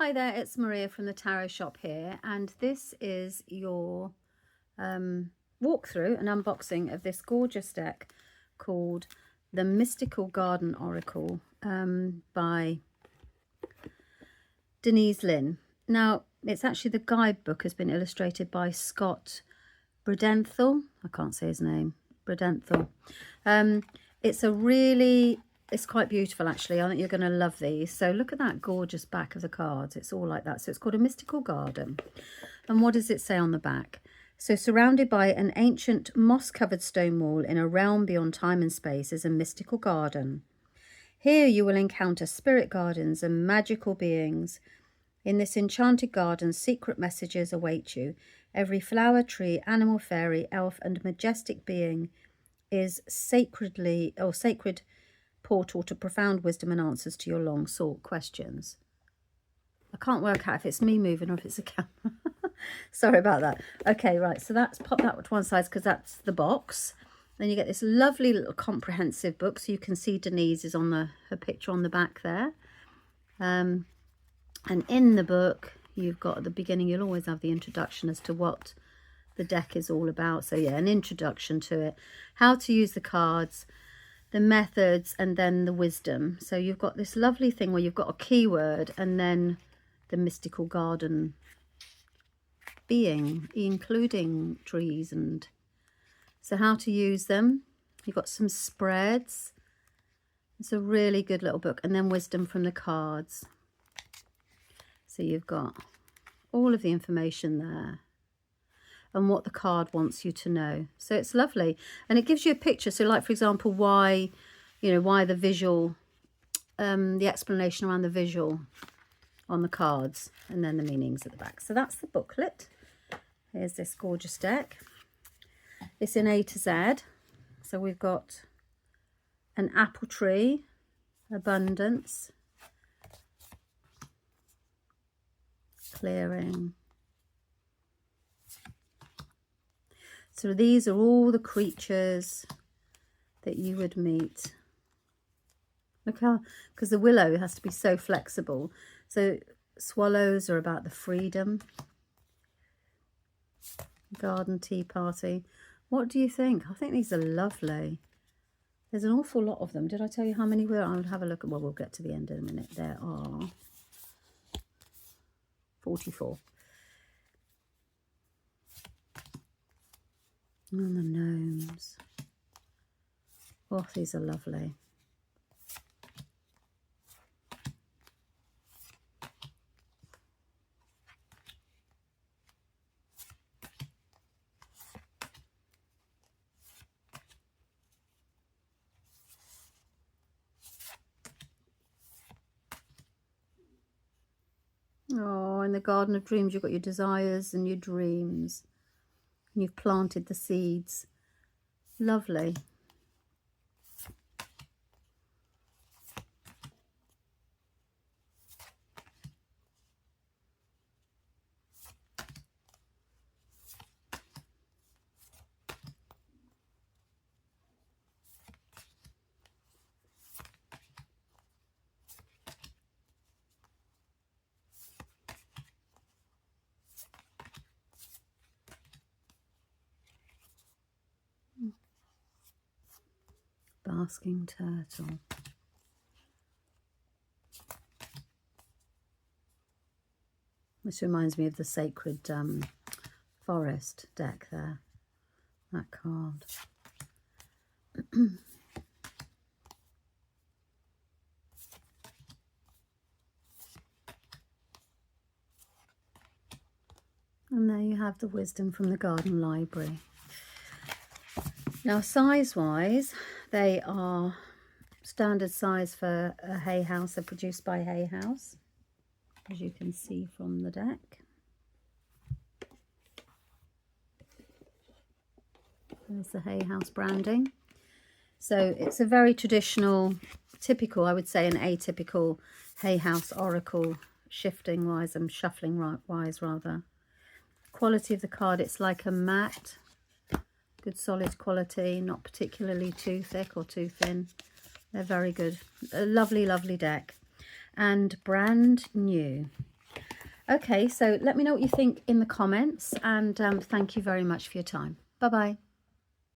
Hi there, it's Maria from the Tarot Shop here, and this is your walkthrough and unboxing of this gorgeous deck called the Mystical Garden Oracle by Denise Linn. Now, it's actually the guidebook has been illustrated by Scott Bredenthal. I can't say his name. Bredenthal. It's quite beautiful, actually. I think you're going to love these. So look at that gorgeous back of the cards. It's all like that. So it's called A Mystical Garden. And what does it say on the back? So surrounded by an ancient moss-covered stone wall in a realm beyond time and space is a mystical garden. Here you will encounter spirit gardens and magical beings. In this enchanted garden, secret messages await you. Every flower, tree, animal, fairy, elf, and majestic being is sacred portal to profound wisdom and answers to your long sought questions. I can't work out if it's me moving or if it's a camera. Sorry about that. Okay, right, so that's pop that to one side because that's the box. Then you get this lovely little comprehensive book, so you can see Denise is on her picture on the back there. And in the book, you've got at the beginning, you'll always have the introduction as to what the deck is all about. So yeah, an introduction to it, how to use the cards, the methods, and then the wisdom. So you've got this lovely thing where you've got a keyword and then the mystical garden being, including trees. And so how to use them. You've got some spreads. It's a really good little book. And then wisdom from the cards. So you've got all of the information there and what the card wants you to know. So it's lovely. And it gives you a picture. So like, for example, why the visual, the explanation around the visual on the cards, and then the meanings at the back. So that's the booklet. Here's this gorgeous deck. It's in A to Z. So we've got an apple tree, abundance, clearing. So these are all the creatures that you would meet. Look how, because the willow has to be so flexible. So swallows are about the freedom. Garden tea party. What do you think? I think these are lovely. There's an awful lot of them. Did I tell you how many were? I'll have a look at, well, we'll get to the end in a minute. There are 44. And the gnomes. Oh, these are lovely. Oh, in the Garden of Dreams, you've got your desires and your dreams. And you've planted the seeds. Lovely. Basking turtle. This reminds me of the Sacred Forest deck there, that card. And there you have the wisdom from the Garden Library. Now, size-wise, they are standard size for a Hay House. They're produced by Hay House, as you can see from the deck. There's the Hay House branding. So it's a very traditional, typical, I would say an atypical Hay House Oracle, shifting-wise and shuffling-wise rather. Quality of the card, it's like a matte. Good solid quality, not particularly too thick or too thin. They're very good. A lovely, lovely deck. And brand new. Okay, so let me know what you think in the comments, and thank you very much for your time. Bye-bye.